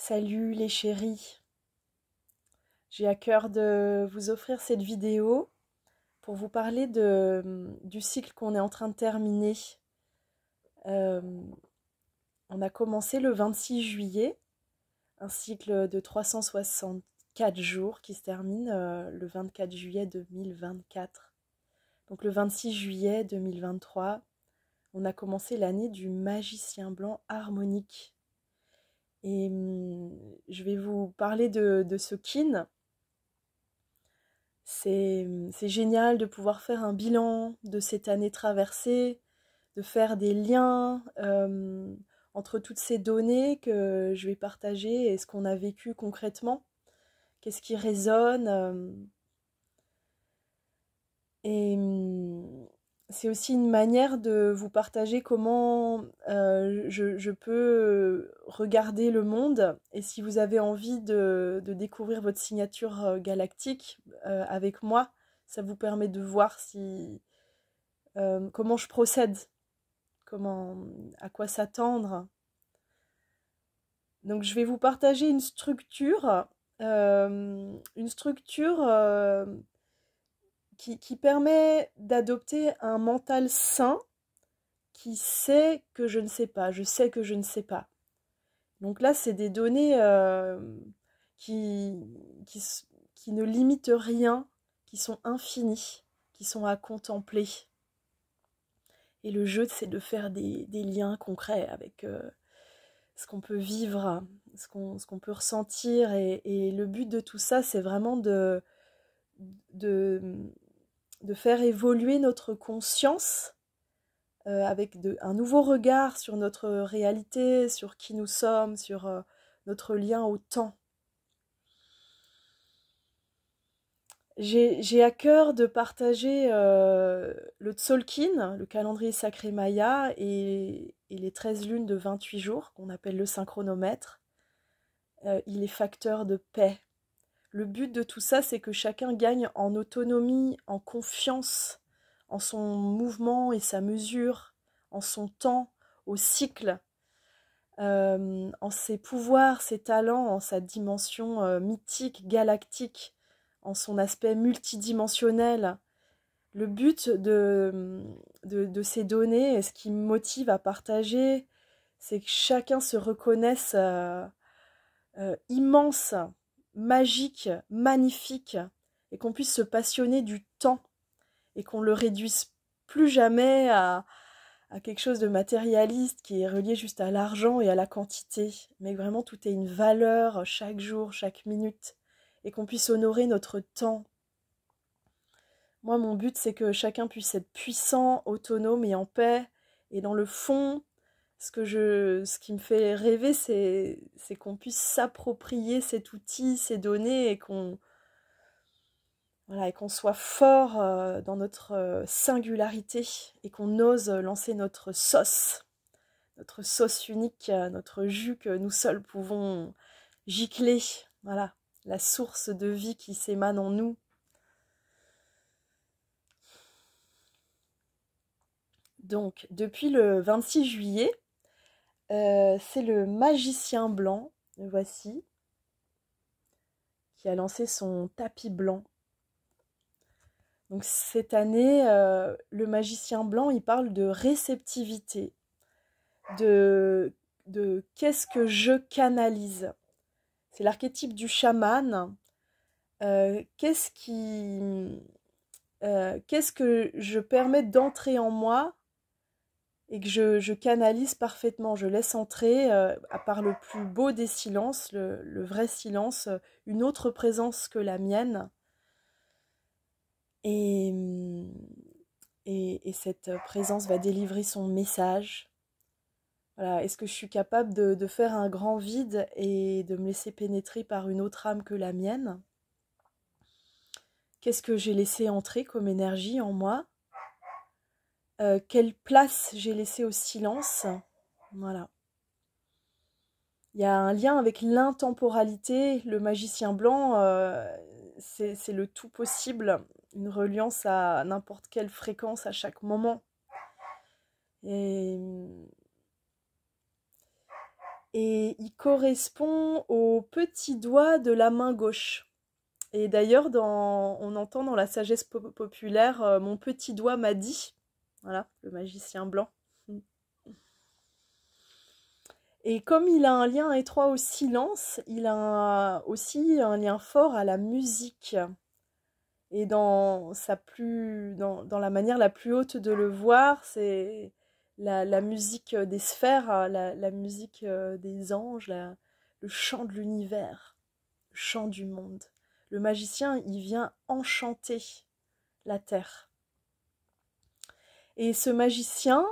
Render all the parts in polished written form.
Salut les chéris, j'ai à cœur de vous offrir cette vidéo pour vous parler du cycle qu'on est en train de terminer. Euh, on a commencé le 26 juillet, un cycle de 364 jours qui se termine le 24 juillet 2024. Donc le 26 juillet 2023, on a commencé l'année du magicien blanc harmonique. Et je vais vous parler de ce kin. C'est génial de pouvoir faire un bilan de cette année traversée, de faire des liens entre toutes ces données que je vais partager et ce qu'on a vécu concrètement, qu'est-ce qui résonne. Et c'est aussi une manière de vous partager comment je peux regarder le monde. Et si vous avez envie de découvrir votre signature galactique avec moi, ça vous permet de voir comment je procède, à quoi s'attendre. Donc je vais vous partager une structure qui permet d'adopter un mental sain qui sait que je ne sais pas, je sais que je ne sais pas. Donc là, c'est des données qui, qui ne limitent rien, qui sont infinies, qui sont à contempler. Et le jeu, c'est de faire des liens concrets avec ce qu'on peut vivre, ce qu'on peut ressentir. Et le but de tout ça, c'est vraiment de faire évoluer notre conscience avec un nouveau regard sur notre réalité, sur qui nous sommes, sur notre lien au temps. J'ai à cœur de partager le Tzolk'in, le calendrier sacré maya, et les 13 lunes de 28 jours, qu'on appelle le synchronomètre. Il est facteur de paix. Le but de tout ça, c'est que chacun gagne en autonomie, en confiance, en son mouvement et sa mesure, en son temps, au cycle, en ses pouvoirs, ses talents, en sa dimension mythique, galactique, en son aspect multidimensionnel. Le but de ces données, et ce qui me motive à partager, c'est que chacun se reconnaisse immense, magique, magnifique, et qu'on puisse se passionner du temps, et qu'on le réduise plus jamais à quelque chose de matérialiste qui est relié juste à l'argent et à la quantité, mais que vraiment tout ait une valeur chaque jour, chaque minute, et qu'on puisse honorer notre temps. Moi, mon but, c'est que chacun puisse être puissant, autonome et en paix, et dans le fond, ce qui me fait rêver, c'est qu'on puisse s'approprier cet outil, ces données, et qu'on soit fort dans notre singularité, et qu'on ose lancer notre sauce unique, notre jus que nous seuls pouvons gicler. Voilà, la source de vie qui s'émane en nous. Donc, depuis le 26 juillet, c'est le magicien blanc, le voici, qui a lancé son tapis blanc. Donc cette année, le magicien blanc, il parle de réceptivité, de qu'est-ce que je canalise. C'est l'archétype du chaman. Qu'est-ce que je permets d'entrer en moi et que je canalise parfaitement. Je laisse entrer, à part le plus beau des silences, le vrai silence, une autre présence que la mienne. Et cette présence va délivrer son message. Voilà. Est-ce que je suis capable de faire un grand vide et de me laisser pénétrer par une autre âme que la mienne? Qu'est-ce que j'ai laissé entrer comme énergie en moi? Quelle place j'ai laissé au silence? Voilà. Il y a un lien avec l'intemporalité. Le magicien blanc, c'est le tout possible, une reliance à n'importe quelle fréquence à chaque moment. Et et il correspond au petit doigt de la main gauche. Et d'ailleurs, on entend dans la sagesse populaire, mon petit doigt m'a dit, voilà, le magicien blanc. Et comme il a un lien étroit au silence, il a aussi un lien fort à la musique. Et dans la manière la plus haute de le voir, c'est la musique des sphères, la musique des anges, le chant de l'univers, le chant du monde. Le magicien, il vient enchanter la terre. Et ce magicien,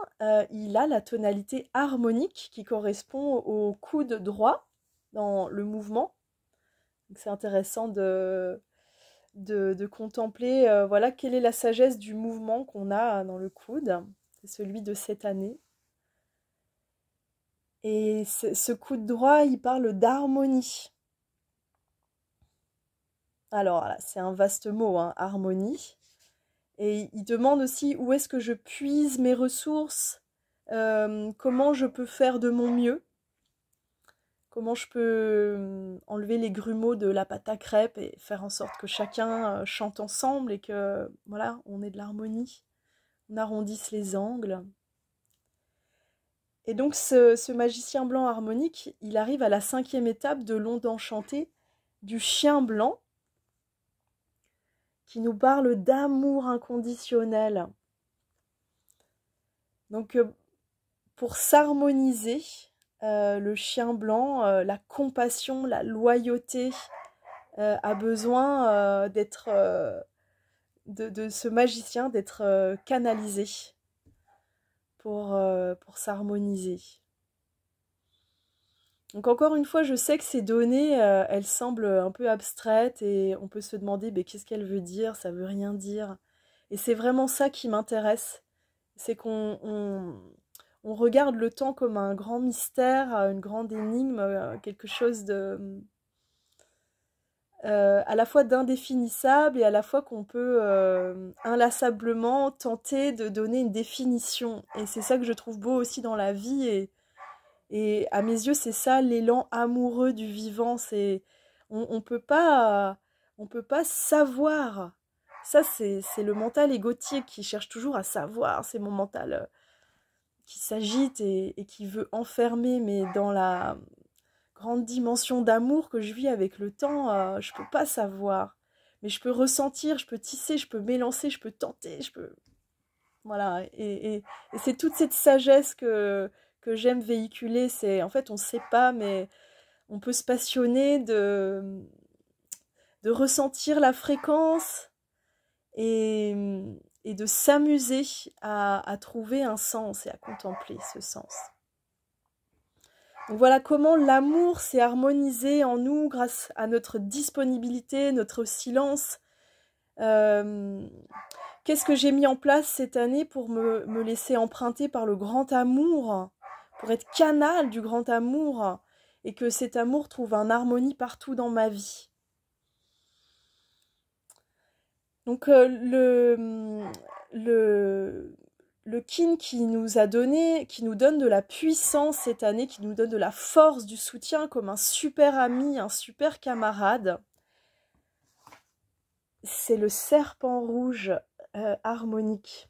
il a la tonalité harmonique qui correspond au coude droit dans le mouvement. C'est intéressant de contempler voilà, quelle est la sagesse du mouvement qu'on a dans le coude. C'est celui de cette année. Et ce coude droit, il parle d'harmonie. Alors là, c'est un vaste mot, hein, harmonie. Et il demande aussi où est-ce que je puise mes ressources, comment je peux faire de mon mieux, comment je peux enlever les grumeaux de la pâte à crêpes et faire en sorte que chacun chante ensemble et que voilà, on ait de l'harmonie, on arrondisse les angles. Et donc ce magicien blanc harmonique, il arrive à la 5e étape de l'onde enchantée du chien blanc, qui nous parle d'amour inconditionnel. Donc, pour s'harmoniser, le chien blanc, la compassion, la loyauté, a besoin d'être, de ce magicien, d'être canalisé pour s'harmoniser. Donc encore une fois, je sais que ces données, elles semblent un peu abstraites et on peut se demander qu'est-ce qu'elle veut dire, ça veut rien dire. Et c'est vraiment ça qui m'intéresse, c'est qu'on regarde le temps comme un grand mystère, une grande énigme, quelque chose de à la fois d'indéfinissable et à la fois qu'on peut inlassablement tenter de donner une définition. Et c'est ça que je trouve beau aussi dans la vie et à mes yeux, c'est ça l'élan amoureux du vivant. On peut pas savoir. Ça, c'est le mental égotique qui cherche toujours à savoir. C'est mon mental qui s'agite et qui veut enfermer. Mais dans la grande dimension d'amour que je vis avec le temps, je peux pas savoir. Mais je peux ressentir, je peux tisser, je peux m'élancer, je peux tenter, je peux... Voilà. Et c'est toute cette sagesse que j'aime véhiculer. C'est en fait on ne sait pas, mais on peut se passionner de ressentir la fréquence et de s'amuser à trouver un sens et à contempler ce sens. Donc voilà comment l'amour s'est harmonisé en nous grâce à notre disponibilité, notre silence. Qu'est-ce que j'ai mis en place cette année pour me laisser emprunter par le grand amour, pour être canal du grand amour, et que cet amour trouve une harmonie partout dans ma vie. Donc le kin qui nous a donné, qui nous donne de la puissance cette année, qui nous donne de la force, du soutien comme un super ami, un super camarade, c'est le serpent rouge harmonique.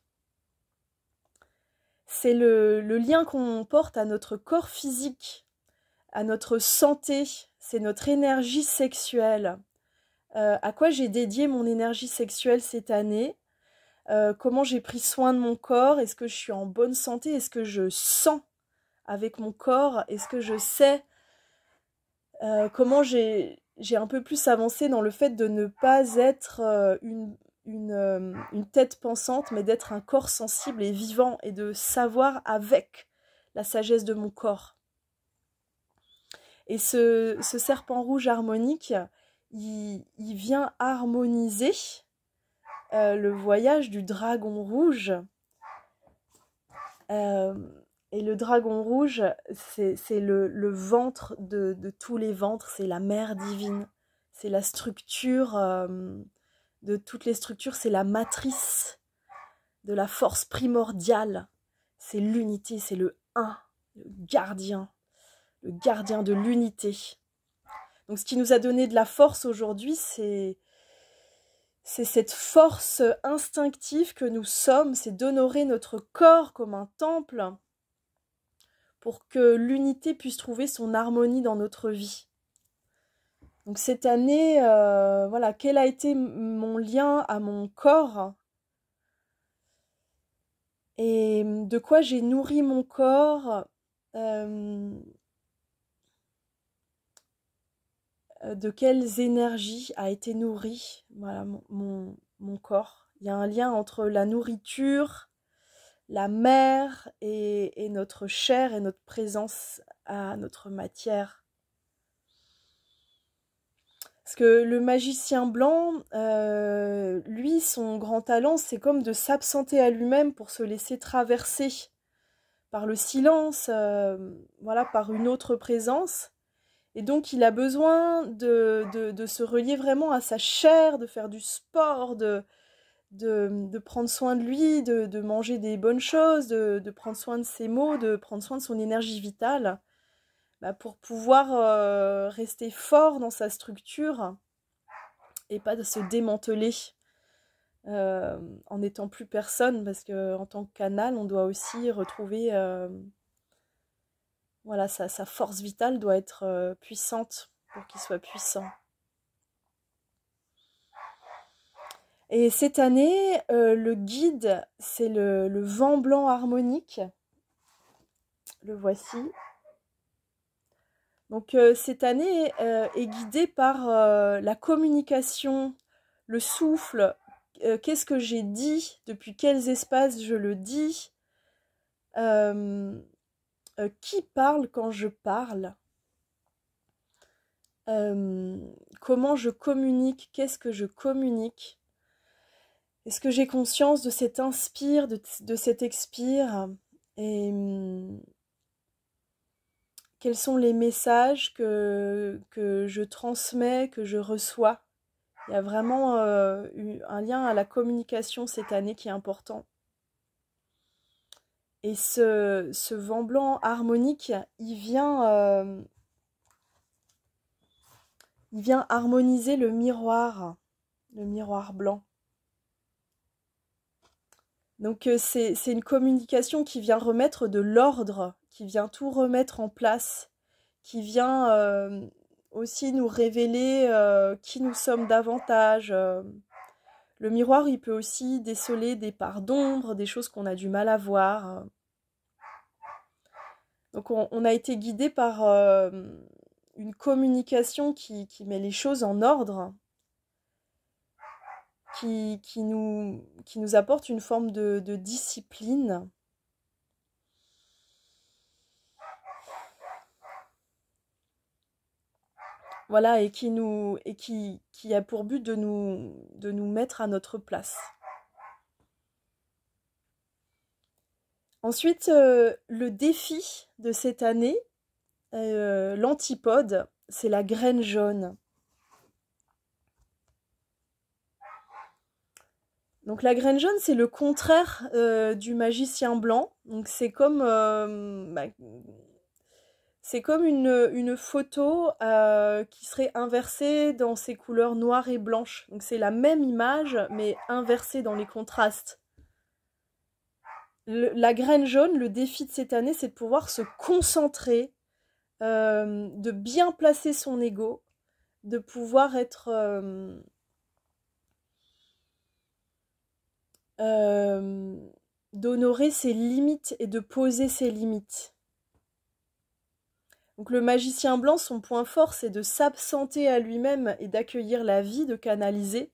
C'est le lien qu'on porte à notre corps physique, à notre santé, c'est notre énergie sexuelle. À quoi j'ai dédié mon énergie sexuelle cette année, comment j'ai pris soin de mon corps, est-ce que je suis en bonne santé, est-ce que je sens avec mon corps, est-ce que je sais comment j'ai un peu plus avancé dans le fait de ne pas être une tête pensante, mais d'être un corps sensible et vivant et de savoir avec la sagesse de mon corps. Et ce serpent rouge harmonique, il vient harmoniser le voyage du dragon rouge. Et le dragon rouge, c'est le ventre de tous les ventres, c'est la mère divine, c'est la structure de toutes les structures, c'est la matrice de la force primordiale, c'est l'unité, c'est le un, le gardien le gardien de l'unité. Donc ce qui nous a donné de la force aujourd'hui, c'est cette force instinctive que nous sommes, c'est d'honorer notre corps comme un temple pour que l'unité puisse trouver son harmonie dans notre vie. Donc cette année, voilà, quel a été mon lien à mon corps et de quoi j'ai nourri mon corps, de quelles énergies a été nourri voilà, mon corps. Il y a un lien entre la nourriture, la mer et notre chair et notre présence à notre matière. Parce que le magicien blanc, lui, son grand talent, c'est comme de s'absenter à lui-même pour se laisser traverser par le silence, voilà, par une autre présence. Et donc, il a besoin de se relier vraiment à sa chair, de faire du sport, de prendre soin de lui, de manger des bonnes choses, de prendre soin de ses mots, de prendre soin de son énergie vitale, pour pouvoir rester fort dans sa structure et pas de se démanteler en n'étant plus personne, parce qu'en tant que canal, on doit aussi retrouver voilà, sa force vitale doit être puissante pour qu'il soit puissant. Et cette année, le guide, c'est le vent blanc harmonique. Le voici. Donc cette année est guidée par la communication, le souffle, qu'est-ce que j'ai dit, depuis quels espaces je le dis, qui parle quand je parle, comment je communique, qu'est-ce que je communique, est-ce que j'ai conscience de cet inspire, de cet expire, et quels sont les messages que je transmets, que je reçois. Il y a vraiment un lien à la communication cette année qui est important. Et ce vent blanc harmonique, il vient harmoniser le miroir blanc. Donc c'est une communication qui vient remettre de l'ordre, qui vient tout remettre en place, qui vient aussi nous révéler qui nous sommes davantage. Le miroir, il peut aussi déceler des parts d'ombre, des choses qu'on a du mal à voir. Donc on a été guidé par une communication qui met les choses en ordre, qui nous apporte une forme de discipline. Voilà, et qui a pour but de nous mettre à notre place. Ensuite, le défi de cette année, l'antipode, c'est la graine jaune. Donc la graine jaune, c'est le contraire du magicien blanc. Donc c'est comme une photo qui serait inversée dans ses couleurs noires et blanches. Donc c'est la même image, mais inversée dans les contrastes. La graine jaune, le défi de cette année, c'est de pouvoir se concentrer, de bien placer son ego, de pouvoir être d'honorer ses limites et de poser ses limites. Donc le magicien blanc, son point fort, c'est de s'absenter à lui-même et d'accueillir la vie, de canaliser.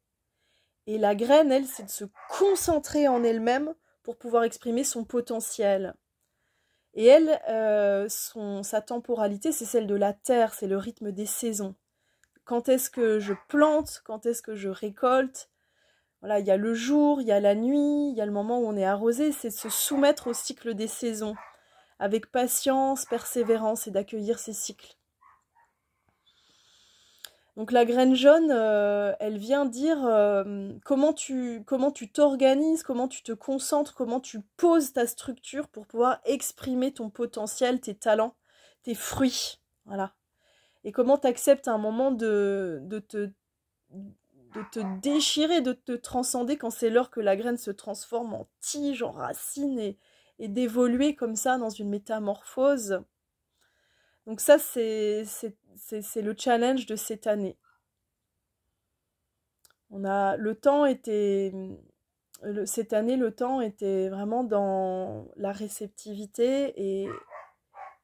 Et la graine, elle, c'est de se concentrer en elle-même pour pouvoir exprimer son potentiel. Et elle, sa temporalité, c'est celle de la terre, c'est le rythme des saisons. Quand est-ce que je plante, quand est-ce que je récolte? Voilà, il y a le jour, il y a la nuit, il y a le moment où on est arrosé, c'est de se soumettre au cycle des saisons, avec patience, persévérance et d'accueillir ces cycles. Donc la graine jaune, elle vient dire comment tu t'organises, comment tu te concentres, comment tu poses ta structure pour pouvoir exprimer ton potentiel, tes talents tes fruits. Voilà. Et comment tu acceptes à un moment de te déchirer, de te transcender quand c'est l'heure que la graine se transforme en tige, en racine et d'évoluer comme ça dans une métamorphose. Donc ça, c'est le challenge de cette année. Cette année, le temps était vraiment dans la réceptivité et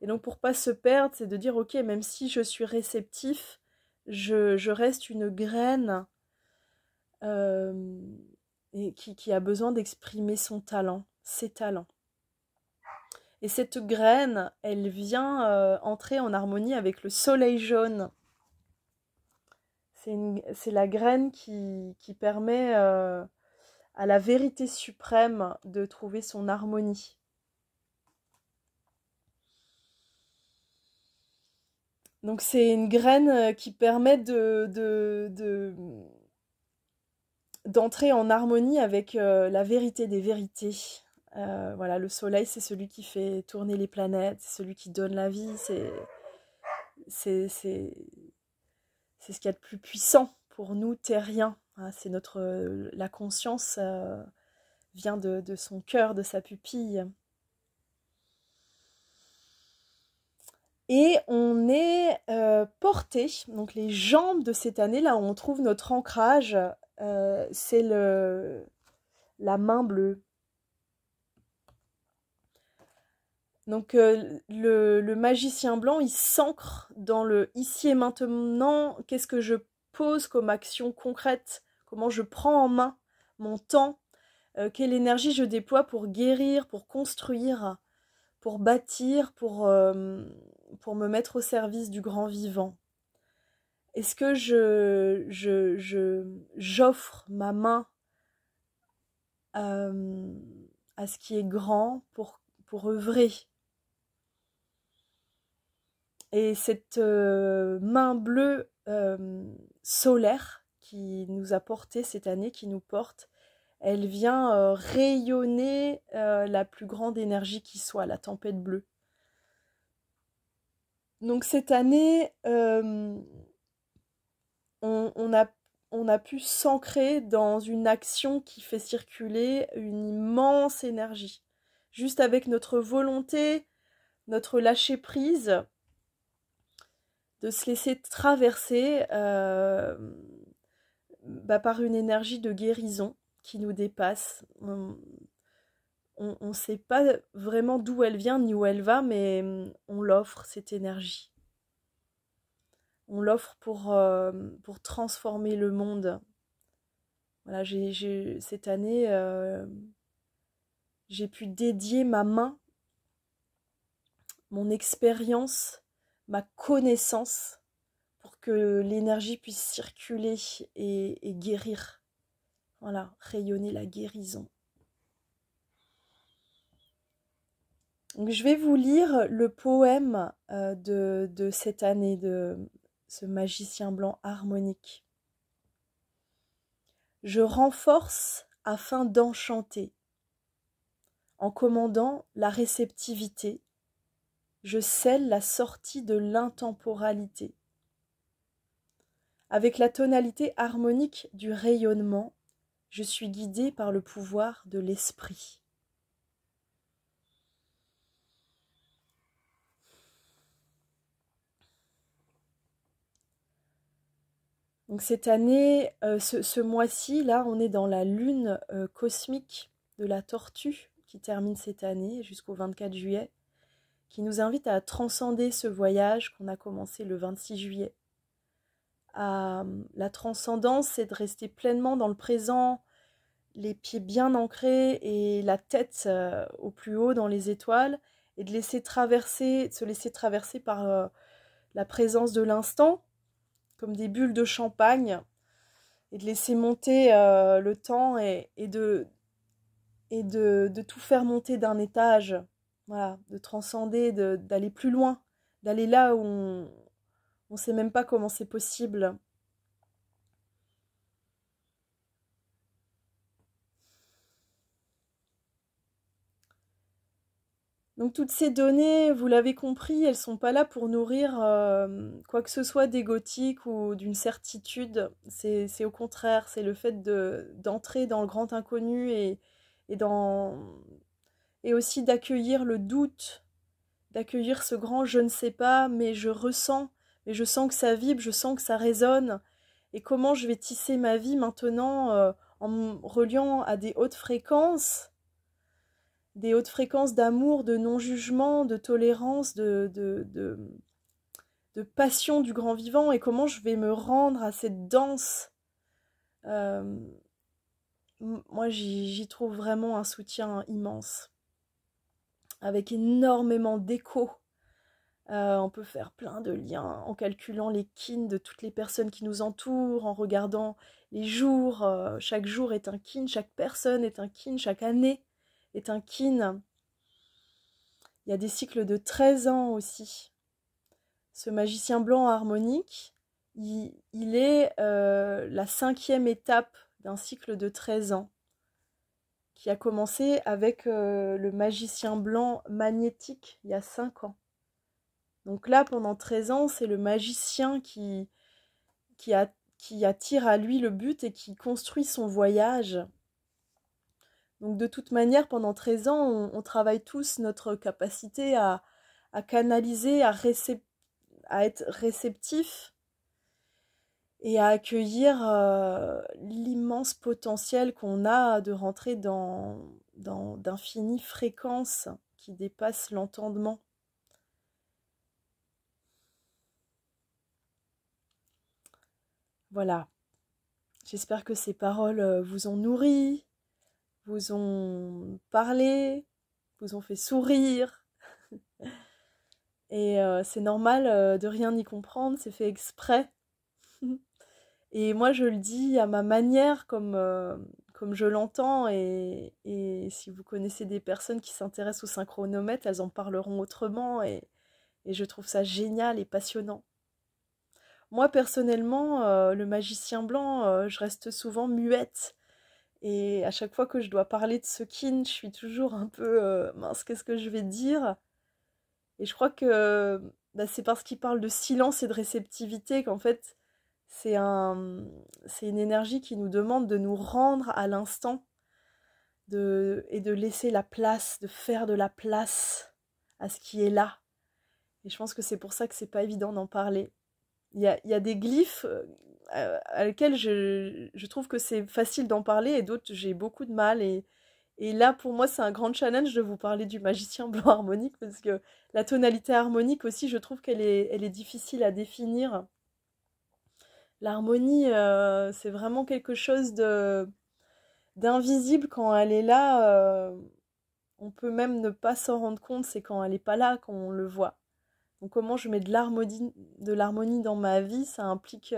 donc pour pas se perdre, c'est de dire ok, même si je suis réceptif, je reste une graine et qui a besoin d'exprimer son talent, ses talents. Et cette graine, elle vient entrer en harmonie avec le soleil jaune. C'est la graine qui permet à la vérité suprême de trouver son harmonie. Donc c'est une graine qui permet d'entrer en harmonie avec la vérité des vérités. Voilà, le soleil, c'est celui qui fait tourner les planètes, c'est celui qui donne la vie, c'est ce qu'il y a de plus puissant pour nous, terriens. Hein, c'est la conscience vient de son cœur, de sa pupille. Et on est porté, donc les jambes de cette année, là où on trouve notre ancrage, c'est la main bleue. Donc le magicien blanc, il s'ancre dans le ici et maintenant. Qu'est-ce que je pose comme action concrète? Comment je prends en main mon temps? Quelle énergie je déploie pour guérir, pour construire, pour bâtir, pour me mettre au service du grand vivant? Est-ce que j'offre ma main à ce qui est grand pour œuvrer? Et cette main bleue solaire qui nous a porté cette année, qui nous porte, elle vient rayonner la plus grande énergie qui soit, la tempête bleue. Donc cette année, on a pu s'ancrer dans une action qui fait circuler une immense énergie. Juste avec notre volonté, notre lâcher-prise, de se laisser traverser par une énergie de guérison qui nous dépasse. On ne sait pas vraiment d'où elle vient ni où elle va, mais on l'offre, cette énergie. On l'offre pour transformer le monde. Voilà, cette année, j'ai pu dédier ma main, mon expérience, ma connaissance, pour que l'énergie puisse circuler et guérir. Voilà, rayonner la guérison. Donc, je vais vous lire le poème de cette année de ce magicien blanc harmonique. Je renforce afin d'enchanter. En commandant la réceptivité, je scelle la sortie de l'intemporalité. Avec la tonalité harmonique du rayonnement, je suis guidée par le pouvoir de l'esprit. Donc cette année, ce mois-ci, là, on est dans la lune cosmique de la tortue qui termine cette année jusqu'au 24 juillet, qui nous invite à transcender ce voyage qu'on a commencé le 26 juillet. La transcendance, c'est de rester pleinement dans le présent, les pieds bien ancrés et la tête au plus haut dans les étoiles, et de se laisser traverser par la présence de l'instant, comme des bulles de champagne, et de laisser monter le temps et de tout faire monter d'un étage, voilà, de transcender, d'aller plus loin, d'aller là où on ne sait même pas comment c'est possible. Donc toutes ces données, vous l'avez compris, elles sont pas là pour nourrir quoi que ce soit d'égotique ou d'une certitude. C'est au contraire, c'est le fait d'entrer dans le grand inconnu et, dans, et aussi d'accueillir le doute, d'accueillir ce grand je ne sais pas, mais je ressens, mais je sens que ça vibre, je sens que ça résonne. Et comment je vais tisser ma vie maintenant en me reliant à des hautes fréquences d'amour, de non-jugement, de tolérance, de passion du grand vivant, et comment je vais me rendre à cette danse. Euh, Moi, j'y trouve vraiment un soutien immense, avec énormément d'écho. On peut faire plein de liens en calculant les kin de toutes les personnes qui nous entourent, en regardant les jours. Chaque jour est un kin, chaque personne est un kin, chaque année est un kin. Il y a des cycles de 13 ans aussi. Ce magicien blanc harmonique, il est la 5e étape d'un cycle de 13 ans, qui a commencé avec le magicien blanc magnétique il y a 5 ans. Donc là, pendant 13 ans, c'est le magicien qui attire à lui le but et qui construit son voyage. Donc de toute manière, pendant 13 ans, on travaille tous notre capacité à canaliser, à être réceptif et à accueillir l'immense potentiel qu'on a de rentrer dans d'infinies fréquences qui dépassent l'entendement. Voilà. J'espère que ces paroles vous ont nourri, vous ont parlé, vous ont fait sourire. Et c'est normal de rien y comprendre, c'est fait exprès. Et moi, je le dis à ma manière, comme je l'entends. Et si vous connaissez des personnes qui s'intéressent au synchronomètre, elles en parleront autrement. Et je trouve ça génial et passionnant. Moi, personnellement, le magicien blanc, je reste souvent muette. Et à chaque fois que je dois parler de ce kin, je suis toujours un peu mince, qu'est-ce que je vais dire? Et je crois que c'est parce qu'il parle de silence et de réceptivité qu'en fait, c'est une énergie qui nous demande de nous rendre à l'instant et de laisser la place, de faire de la place à ce qui est là. Et je pense que c'est pour ça que c'est pas évident d'en parler. Il y a des glyphes à lesquels je trouve que c'est facile d'en parler et d'autres j'ai beaucoup de mal. Et là, pour moi, c'est un grand challenge de vous parler du magicien blanc harmonique parce que la tonalité harmonique aussi, je trouve qu'elle elle est difficile à définir. L'harmonie, c'est vraiment quelque chose d'invisible quand elle est là. On peut même ne pas s'en rendre compte, c'est quand elle n'est pas là qu'on le voit. Donc comment je mets de l'harmonie dans ma vie, ça implique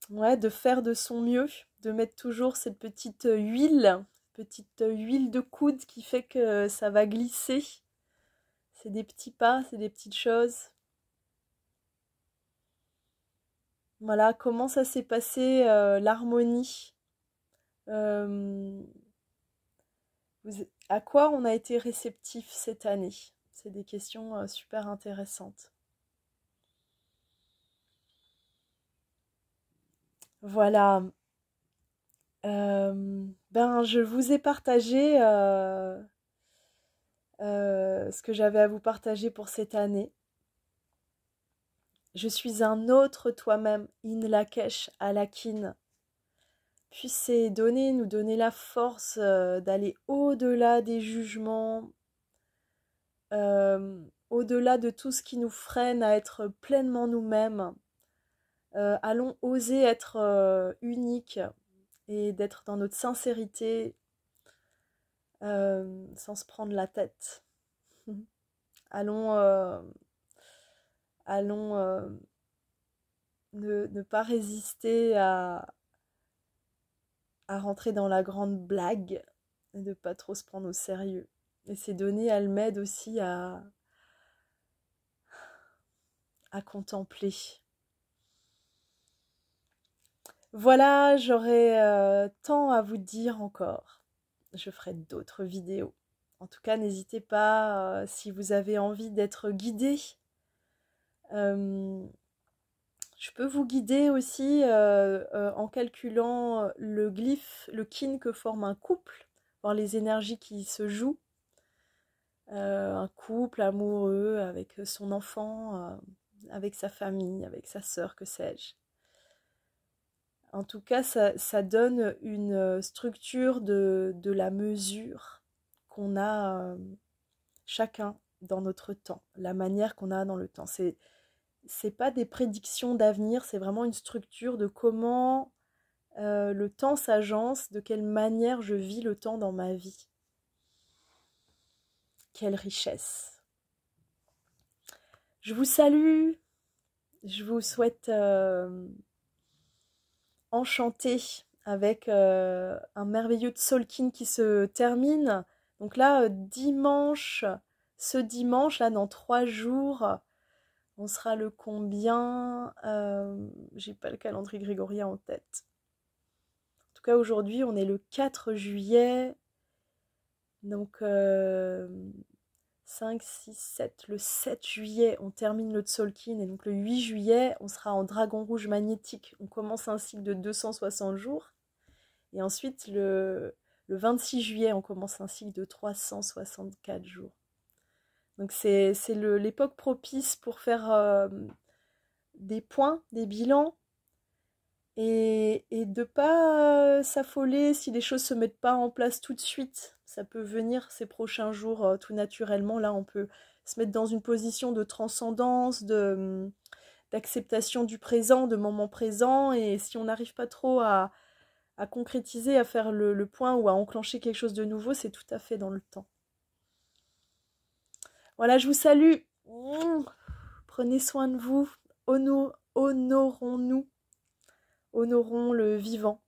de faire de son mieux, de mettre toujours cette petite huile de coude qui fait que ça va glisser. C'est des petits pas, c'est des petites choses. Voilà, comment ça s'est passé l'harmonie. À quoi on a été réceptif cette année? C'est des questions super intéressantes. Voilà. Je vous ai partagé ce que j'avais à vous partager pour cette année. Je suis un autre toi-même, in Lakesh Alakin. Puis ces données nous donner la force d'aller au-delà des jugements, au-delà de tout ce qui nous freine à être pleinement nous-mêmes. Allons oser être uniques et d'être dans notre sincérité sans se prendre la tête. Allons ne pas résister à rentrer dans la grande blague et de pas trop se prendre au sérieux. Et ces données, elles m'aident aussi à contempler. Voilà, j'aurais tant à vous dire encore. Je ferai d'autres vidéos. En tout cas, n'hésitez pas, si vous avez envie d'être guidé. Je peux vous guider aussi en calculant le glyphe, le kin que forme un couple, voir les énergies qui se jouent. Un couple amoureux avec son enfant, avec sa famille, avec sa sœur, que sais-je. En tout cas, ça donne une structure de la mesure qu'on a chacun dans notre temps, la manière qu'on a dans le temps. C'est pas des prédictions d'avenir, c'est vraiment une structure de comment le temps s'agence, de quelle manière je vis le temps dans ma vie. Quelle richesse. Je vous salue, je vous souhaite enchanté avec un merveilleux Tzolk'in qui se termine. Donc là, ce dimanche, là, dans 3 jours, on sera le combien j'ai pas le calendrier grégorien en tête. En tout cas, aujourd'hui, on est le 4 juillet. Donc, 5, 6, 7. Le 7 juillet, on termine le Tzolk'in. Et donc, le 8 juillet, on sera en dragon rouge magnétique. On commence un cycle de 260 jours. Et ensuite, le 26 juillet, on commence un cycle de 364 jours. Donc, c'est l'époque propice pour faire des points, des bilans. Et de ne pas s'affoler si les choses ne se mettent pas en place tout de suite. Ça peut venir ces prochains jours tout naturellement. Là, on peut se mettre dans une position de transcendance, d'acceptation du présent, de moment présent. Et si on n'arrive pas trop à concrétiser, à faire le point ou à enclencher quelque chose de nouveau, c'est tout à fait dans le temps. Voilà, je vous salue. Prenez soin de vous. Honorons-nous. Honorons le vivant.